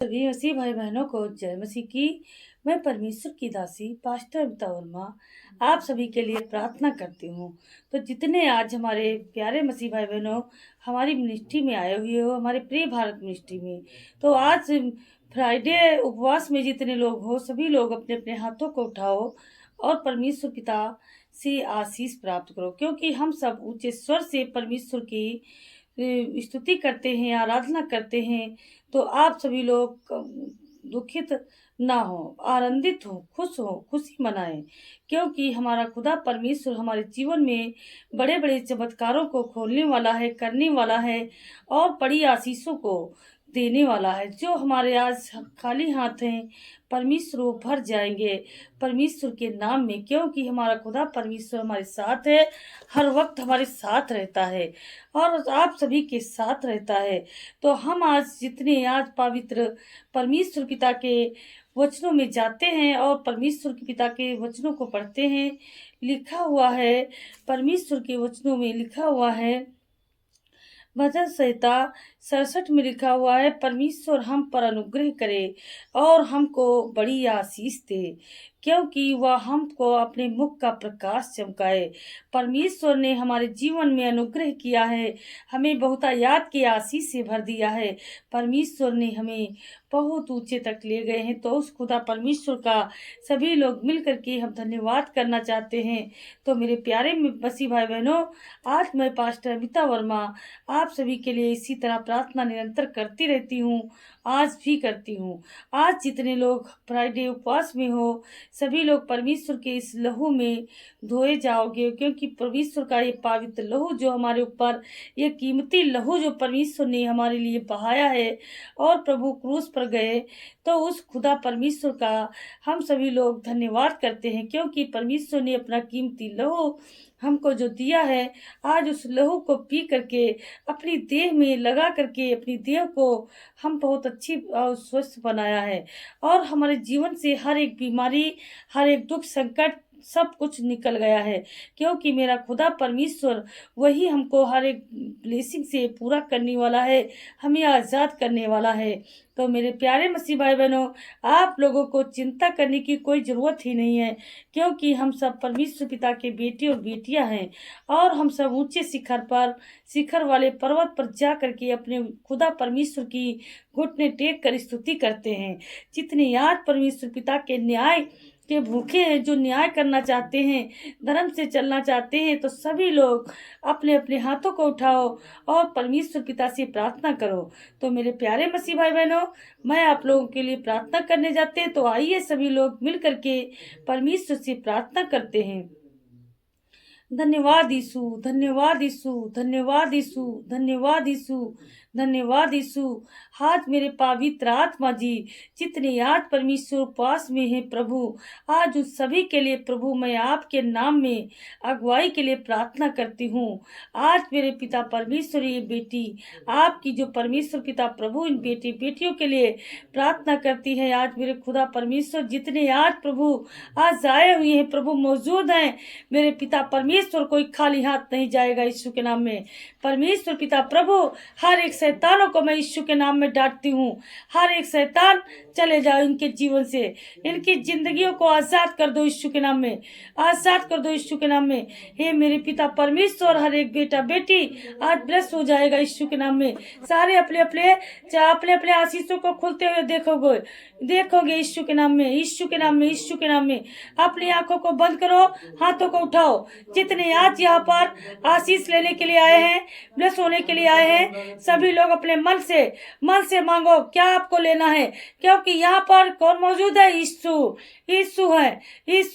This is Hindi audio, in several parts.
सभी मसीह भाई बहनों को जय मसीह की। मैं परमेश्वर की दासी पास्टर अमिता वर्मा आप सभी के लिए प्रार्थना करती हूँ। तो जितने आज हमारे प्यारे मसीह भाई बहनों हमारी मिनिस्ट्री में आए हुए हो, हमारे प्रिय भारत मिनिस्ट्री में, तो आज फ्राइडे उपवास में जितने लोग हो सभी लोग अपने अपने हाथों को उठाओ और परमेश्वर पिता से आशीष प्राप्त करो, क्योंकि हम सब ऊंचे स्वर से परमेश्वर की स्तुति करते हैं, आराधना करते हैं। तो आप सभी लोग दुखित ना हो, आनंदित हो, खुश हो, खुशी मनाएं, क्योंकि हमारा खुदा परमेश्वर हमारे जीवन में बड़े बड़े चमत्कारों को खोलने वाला है, करने वाला है और बड़ी आशीषों को देने वाला है। जो हमारे आज खाली हाथ हैं, परमेश्वर वो भर जाएंगे परमेश्वर के नाम में, क्योंकि हमारा खुदा परमेश्वर हमारे साथ है, हर वक्त हमारे साथ रहता है और आप सभी के साथ रहता है। तो हम आज जितने आज पवित्र परमेश्वर पिता के वचनों में जाते हैं और परमेश्वर के पिता के वचनों को पढ़ते हैं, लिखा हुआ है, परमेश्वर के वचनों में लिखा हुआ है, भजन संहिता 67 में लिखा हुआ है, परमेश्वर हम पर अनुग्रह करे और हमको बड़ी आशीष दे, क्योंकि वह हमको अपने मुख का प्रकाश चमकाए। परमेश्वर ने हमारे जीवन में अनुग्रह किया है, हमें बहुतायत की आशीष से भर दिया है। परमेश्वर ने हमें बहुत ऊंचे तक ले गए हैं। तो उस खुदा परमेश्वर का सभी लोग मिल करके हम धन्यवाद करना चाहते हैं। तो मेरे प्यारे मसीह भाई बहनों, आज मैं पास्टर अमिता वर्मा आप सभी के लिए इसी तरह प्रार्थना निरंतर करती रहती हूँ, आज भी करती हूँ। आज जितने लोग फ्राइडे उपवास में हो सभी लोग परमेश्वर के इस लहू में धोए जाओगे, क्योंकि परमेश्वर का ये पवित्र लहू जो हमारे ऊपर, ये कीमती लहू जो परमेश्वर ने हमारे लिए बहाया है और प्रभु क्रूस पर गए, तो उस खुदा परमेश्वर का हम सभी लोग धन्यवाद करते हैं, क्योंकि परमेश्वर ने अपना कीमती लहू हमको जो दिया है, आज उस लहू को पी करके अपनी देह में लगा करके अपनी देह को हम बहुत अच्छी और स्वस्थ बनाया है और हमारे जीवन से हर एक बीमारी, हर एक दुख संकट सब कुछ निकल गया है, क्योंकि मेरा खुदा परमेश्वर वही हमको हर एक ब्लेसिंग से पूरा करने वाला है, हमें आज़ाद करने वाला है। तो मेरे प्यारे मसीह भाई बहनों, आप लोगों को चिंता करने की कोई ज़रूरत ही नहीं है, क्योंकि हम सब परमेश्वर पिता के बेटे और बेटियां हैं और हम सब ऊंचे शिखर वाले पर्वत पर जा करके अपने खुदा परमेश्वर की घुटने टेक कर स्तुति करते हैं। जितने याद परमेश्वर पिता के न्याय के भूखे हैं, जो न्याय करना चाहते हैं, धर्म से चलना चाहते हैं, तो सभी लोग अपने अपने हाथों को उठाओ और परमेश्वर पिता से प्रार्थना करो। तो मेरे प्यारे मसीह भाई बहनों, मैं आप लोगों के लिए प्रार्थना करने जाते हैं, तो आइए सभी लोग मिल करके परमेश्वर से प्रार्थना करते हैं। धन्यवाद यीशु, धन्यवाद यीशु, धन्यवाद यीशु, धन्यवाद यीशु, धन्यवाद यीशु। आज मेरे पवित्र आत्मा जी जितने आज परमेश्वर उपवास में है प्रभु, आज उस सभी के लिए प्रभु मैं आपके नाम में अगुवाई के लिए प्रार्थना करती हूँ। आज मेरे पिता परमेश्वर, ये बेटी आपकी जो परमेश्वर पिता प्रभु इन बेटी बेटियों के लिए प्रार्थना करती है, आज मेरे खुदा परमेश्वर जितने आज प्रभु आज आए हुए हैं प्रभु मौजूद हैं, मेरे पिता परमेश्वर कोई खाली हाथ नहीं जाएगा यीशु के नाम में। परमेश्वर पिता प्रभु हर एक शैतानों को मैं यीशु के नाम में डांटती हूँ, हर एक शैतान चले जाओ इनके जीवन से, इनकी जिंदगियों को आजाद कर दो यीशु के नाम में, आजाद कर दो यीशु के नाम में। हे मेरे पिता परमेश्वर, हर एक बेटा बेटी आज ब्लेस हो जाएगा यीशु के नाम में। सारे अपने अपने आशीषों को खुलते हुए देखोगे यीशु के नाम में, यीशु के नाम में, यीशु के नाम में। अपनी आंखों को बंद करो, हाथों को उठाओ। जितने आज यहाँ पर आशीष लेने के लिए आए हैं, ब्लेस होने के लिए आए हैं, सभी लोग अपने मन से मांगो क्या आपको लेना है, क्योंकि यहाँ पर कौन मौजूद है? यीशु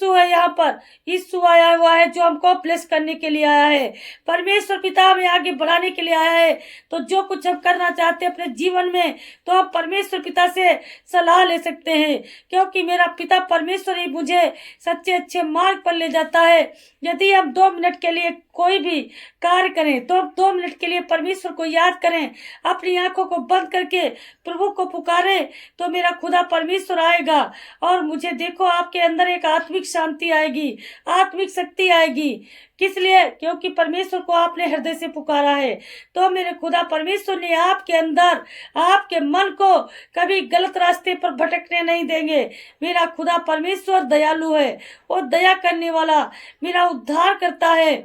है यहाँ पर। यीशु आया हुआ है जो हमको ब्लेस करने के लिए आया है, परमेश्वर पिता हमें आगे बढ़ाने के लिए आया है। तो जो कुछ हम करना चाहते हैं अपने जीवन में, तो हम परमेश्वर पिता से सलाह ले सकते हैं, क्योंकि मेरा पिता परमेश्वर ही मुझे सच्चे अच्छे मार्ग पर ले जाता है। यदि हम 2 मिनट के लिए कोई भी कार्य करें तो 2 मिनट के लिए परमेश्वर को याद करें, अपनी आंखों को बंद करके प्रभु को पुकारें, तो मेरा खुदा परमेश्वर आएगा और मुझे देखो आपके अंदर एक आत्मिक शांति आएगी, आत्मिक शक्ति आएगी। किस लिए? क्योंकि परमेश्वर को आपने हृदय से पुकारा है। तो मेरे खुदा परमेश्वर ने आपके अंदर, आपके मन को कभी गलत रास्ते पर भटकने नहीं देंगे। मेरा खुदा परमेश्वर दयालु है, वो दया करने वाला, मेरा उद्धार करता है,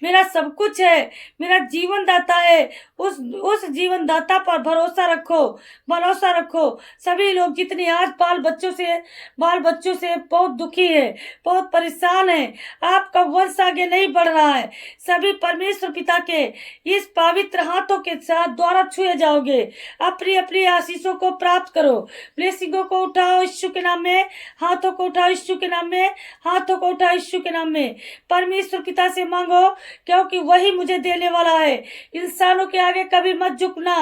मेरा सब कुछ है, मेरा जीवन दाता है। उस जीवन दाता पर भरोसा रखो, भरोसा रखो। सभी लोग जितने आज बाल बच्चों से बहुत दुखी है, बहुत परेशान है, आपका वंश आगे नहीं बढ़ रहा है, सभी परमेश्वर पिता के इस पवित्र हाथों के साथ द्वारा छुए जाओगे। अपनी अपनी आशीषों को प्राप्त करो, ब्लेसिंगों को उठाओ यीशु के नाम में, हाथों को उठाओ यीशु के नाम में, हाथों को उठाओ यीशु के नाम में। परमेश्वर पिता से मांगो, क्योंकि वही मुझे देने वाला है। इंसानों के आगे कभी मत झुकना,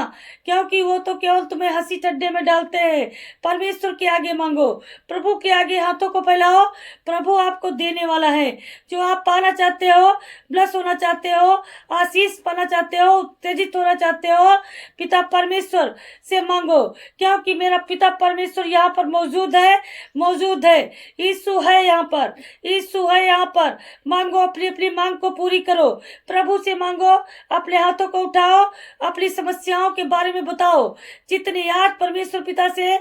क्योंकि वो तो केवल तुम्हें हंसी ठट्ठे में डालते हैं। परमेश्वर के आगे मांगो, प्रभु के आगे हाथों को फैलाओ, प्रभु आपको देने वाला है। जो आप पाना चाहते हो, ब्लस होना चाहते हो, आशीष पाना चाहते हो, उत्तेजित होना चाहते हो, पिता परमेश्वर से मांगो, क्योंकि मेरा पिता परमेश्वर यहाँ पर मौजूद है, मौजूद है। यीशु है यहाँ पर, यीशु है यहाँ पर। मांगो, अपनी अपनी मांग को पूरी करो, प्रभु से मांगो, अपने हाथों को उठाओ, अपनी समस्याओं के बारे में बताओ। जितने आज परमेश्वर पिता से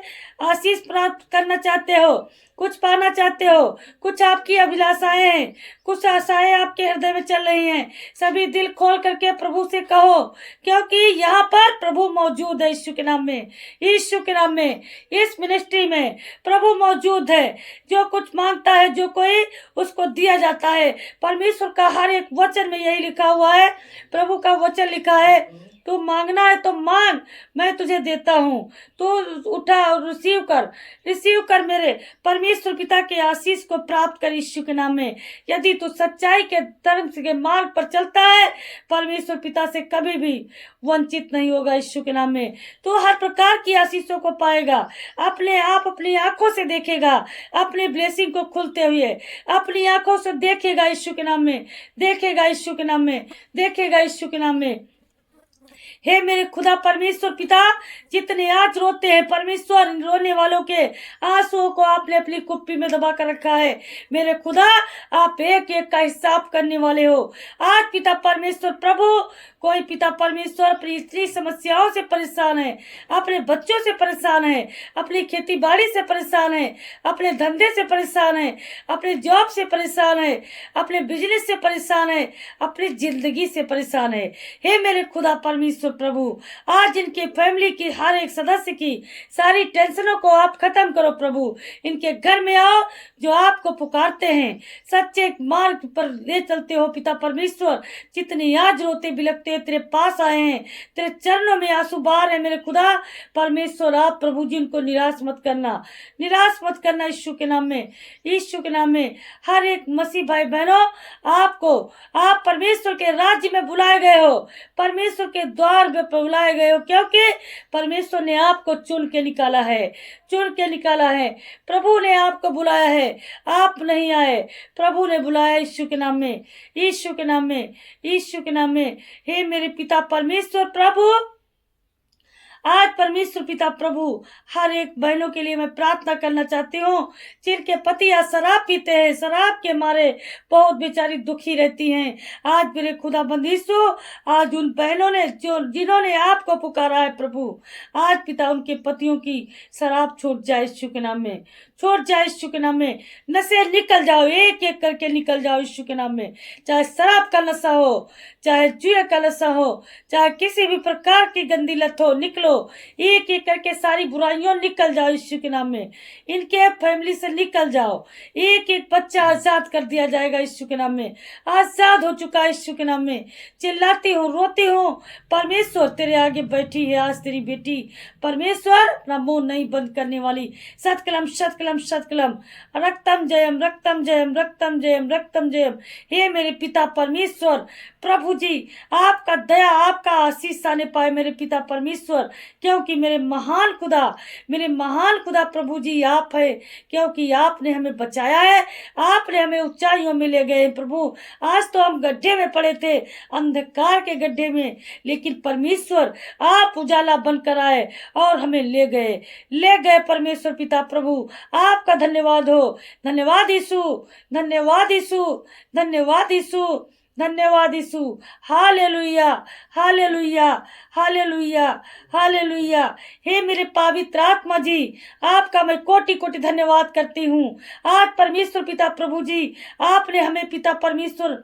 आशीष प्राप्त करना चाहते हो, कुछ पाना चाहते हो, कुछ आपकी अभिलाषाएं हैं, कुछ आशाएं आपके हृदय में चल रही हैं, सभी दिल खोल करके प्रभु से कहो, क्योंकि यहाँ पर प्रभु मौजूद है। यीशु के नाम में, यीशु के नाम में, इस मिनिस्ट्री में प्रभु मौजूद है। जो कुछ मांगता है जो कोई, उसको दिया जाता है। परमेश्वर का हर एक वचन में यही लिखा हुआ है, प्रभु का वचन लिखा है, तू मांगना है तो मांग, मैं तुझे देता हूँ। तो उठा और रिसीव कर मेरे परमेश्वर पिता के आशीष को प्राप्त कर यीशु के नाम में। यदि तू सच्चाई के धर्म के मार्ग पर चलता है, परमेश्वर पिता से कभी भी वंचित नहीं होगा। यीशु के नाम में तो हर प्रकार की आशीषों को पाएगा, अपने आप अपनी आंखों से देखेगा, अपने ब्लेसिंग को खुलते हुए अपनी आंखों से देखेगा। यीशु के नाम में देखेगा, यीशु के नाम में देखेगा, यीशु के नाम में। हे मेरे खुदा परमेश्वर पिता, जितने आज रोते हैं परमेश्वर, इन रोने वालों के आंसुओं को आपने अपनी कुप्पी में दबा कर रखा है। मेरे खुदा, आप एक एक का हिसाब करने वाले हो। आज पिता परमेश्वर प्रभु, कोई पिता परमेश्वर अपनी स्त्री समस्याओं से परेशान है, अपने बच्चों से परेशान है, अपनी खेती बाड़ी से परेशान है, अपने धंधे से परेशान है, अपने जॉब से परेशान है, अपने बिजनेस से परेशान है, अपनी जिंदगी से परेशान है। हे मेरे खुदा परमेश्वर प्रभु, आज इनके फैमिली की हर एक सदस्य की सारी टेंशनों को आप खत्म करो प्रभु। इनके घर में आओ जो आपको पुकारते हैं, सच्चे मार्ग पर ले चलते हो पिता परमेश्वर। जितने आज रोते बिलखते तेरे पास आए हैं, तेरे चरणों में आंसू बहा रहे मेरे खुदा परमेश्वर, आप प्रभु जी उनको निराश मत करना, निराश मत करना। यीशु के नाम में, यीशु के नाम में हर एक मसीह भाई बहनों, आपको, आप परमेश्वर के राज्य में बुलाए गए हो, परमेश्वर के द्वार में बुलाए गए हो, क्योंकि परमेश्वर ने आपको चुन के निकाला है, चुन के निकाला है। प्रभु ने आपको बुलाया है, आप नहीं आए, प्रभु ने बुलाया। यीशु के नाम में, यीशु के नाम में, यीशु के नाम में। हे मेरे पिता परमेश्वर प्रभु, आज परमेश्वर पिता प्रभु, हर एक बहनों के लिए मैं प्रार्थना करना चाहती हूँ जिनके पति आज शराब पीते हैं, शराब के मारे बहुत बेचारी दुखी रहती हैं। आज मेरे खुदा बंदिशो, आज उन बहनों ने जिन्होंने आपको पुकारा है प्रभु, आज पिता उनके पतियों की शराब छूट जाए यीशु के नाम में, छोड़ जाए यीशु के नाम में। नशे निकल जाओ, एक एक करके निकल जाओ यीशु के नाम में। चाहे शराब का नशा हो, चाहे जुए का नशा हो, चाहे किसी भी प्रकार की गंदी लत हो, निकलो एक एक करके, सारी बुराइयों निकल जाओ यीशु के नाम में। इनके फैमिली से निकल जाओ, एक एक बच्चा आजाद कर दिया जाएगा यीशु के नाम में। आजाद हो चुका है यीशु के नाम में। चिल्लाती हूँ, रोती हूँ, परमेश्वर तेरे आगे बैठी है आज तेरी बेटी, परमेश्वर अपना मुंह नहीं बंद करने वाली। सतकलम सतकलम सतकलम, रक्तम जयम रक्तम जयम रक्तम जयम रक्तम जयम। हे मेरे पिता परमेश्वर प्रभु जी, आपका दया, आपका आशीष आने पाए मेरे पिता परमेश्वर। क्योंकि मेरे महान खुदा प्रभु जी आप है, क्योंकि आपने हमें बचाया है, आपने हमें ऊंचाइयों में ले गए प्रभु। आज तो हम गड्ढे में पड़े थे, अंधकार के गड्ढे में, लेकिन परमेश्वर आप उजाला बनकर आए और हमें ले गए परमेश्वर पिता प्रभु। आपका धन्यवाद हो। धन्यवाद यीशु, धन्यवाद यीशु, धन्यवाद यीशु, धन्यवाद Yeshu. Hallelujah, hallelujah, hallelujah, hallelujah. हे मेरे पवित्र आत्मा जी, आपका मैं कोटि कोटि धन्यवाद करती हूँ। आज परमेश्वर पिता प्रभु जी, आपने हमें पिता परमेश्वर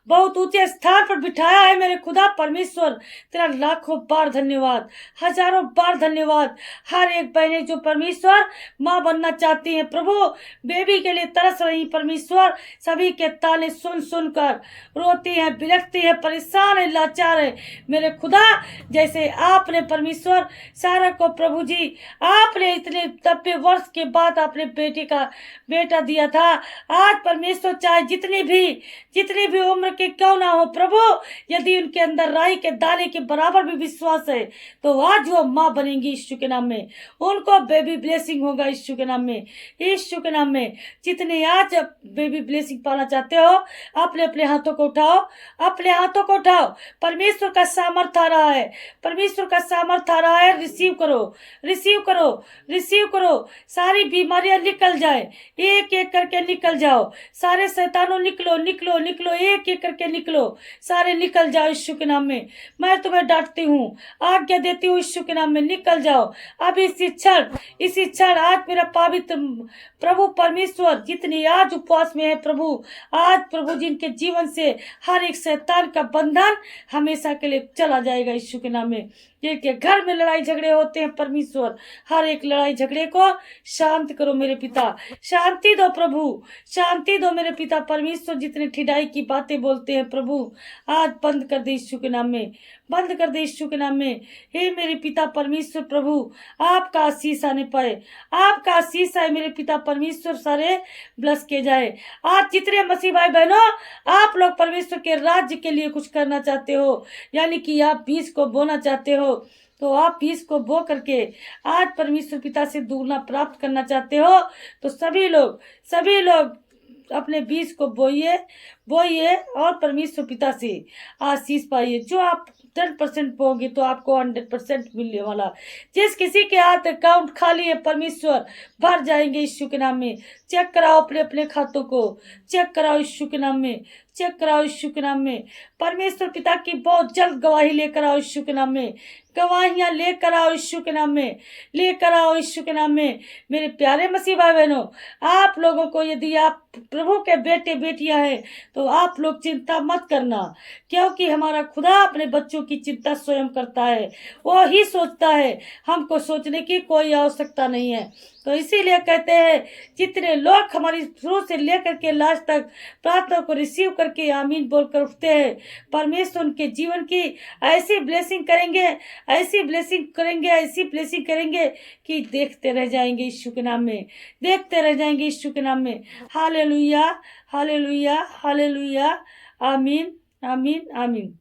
बहुत ऊंचे स्थान पर बिठाया है। मेरे खुदा परमेश्वर, तेरा लाखों बार धन्यवाद, हजारों बार धन्यवाद। हर एक बहनें जो परमेश्वर माँ बनना चाहती हैं प्रभु, बेबी के लिए तरस रही परमेश्वर, सभी के ताने सुन सुनकर रोती हैं, बिलखती है, परेशान है, लाचार है। मेरे खुदा, जैसे आपने परमेश्वर सारा को प्रभु जी, आपने इतने 90 वर्ष के बाद आपने बेटा दिया था। आज परमेश्वर चाहे जितनी भी उम्र के क्यों ना हो प्रभु, यदि उनके अंदर राई के दाने के बराबर भी विश्वास है तो आज वो माँ बनेंगी यीशु के नाम में। उनको बेबी ब्लेसिंग होगा यीशु के नाम में, यीशु के नाम में। जितने आज बेबी ब्लेसिंग पाना चाहते हो, अपने अपने हाथों को उठाओ, अपने हाथों को उठाओ। परमेश्वर का सामर्थ आ रहा है, परमेश्वर का सामर्थ आ रहा है। रिसीव करो, रिसीव करो, रिसीव करो। सारी बीमारियां निकल जाए, एक एक करके निकल जाओ। सारे शैतानों निकलो, निकलो, निकलो, एक एक करके निकलो, सारे निकल जाओ यीशु के नाम में। मैं तुम्हें डांटती हूँ, आज्ञा देती हूँ यीशु के नाम में, निकल जाओ अब इसी क्षण। आज मेरा पवित्र प्रभु परमेश्वर, जितनी आज उपवास में है प्रभु, आज प्रभु जिनके जीवन से हर एक शैतान का बंधन हमेशा के लिए चला जाएगा यीशु के नाम में। जिनके घर में लड़ाई झगड़े होते हैं परमेश्वर, हर एक लड़ाई झगड़े को शांत करो मेरे पिता, शांति दो प्रभु, शांति दो मेरे पिता परमेश्वर। जितने ठिठाई की बातें बोलते हैं प्रभु, आज बंद कर दे यीशु के नाम में, बंद कर दे यीशु के नाम में। हे मेरे पिता परमेश्वर प्रभु, आपका आशीष आने पाए, आपका आशीष आए मेरे पिता परमेश्वर, सारे ब्लस किए जाए। आज जितने मसीह भाई बहनों, आप लोग परमेश्वर के राज्य के लिए कुछ करना चाहते हो, यानी कि आप बीज को बोना चाहते हो, तो आप बीज को बो करके आज परमेश्वर पिता से दुगना प्राप्त करना चाहते हो, तो सभी लोग अपने बीज को बोइए और परमेश्वर पिता से आशीष पाइए। जो आप 10% बोगे तो आपको 100% मिलने वाला। जिस किसी के हाथ अकाउंट खाली है परमेश्वर भर जाएंगे यीशु के नाम में। चेक कराओ अपने अपने खातों को, चेक कराओ यीशु के नाम में, चेक कराओ यीशु के नाम में। परमेश्वर पिता की बहुत जल्द गवाही लेकर आओ यीशु के नाम में, गवाहियां लेकर आओ यीशु के नाम में, लेकर आओ यीशु के नाम में। मेरे प्यारे मसीह भाई बहनों, आप लोगों को, यदि आप प्रभु के बेटे बेटियां हैं तो आप लोग चिंता मत करना, क्योंकि हमारा खुदा अपने बच्चों की चिंता स्वयं करता है, वो ही सोचता है, हमको सोचने की कोई आवश्यकता नहीं है। तो इसीलिए कहते हैं, जितने लोग हमारी शुरू से लेकर के लास्ट तक प्रार्थना को रिसीव करके आमीन बोलकर उठते हैं, परमेश्वर उनके जीवन की ऐसी ब्लेसिंग करेंगे, ऐसी ब्लेसिंग करेंगे, ऐसी ब्लेसिंग करेंगे कि देखते रह जाएंगे यीशु के नाम में, देखते रह जाएंगे यीशु के नाम में। Hallelujah, hallelujah, hallelujah. आमीन, आमीन, आमीन।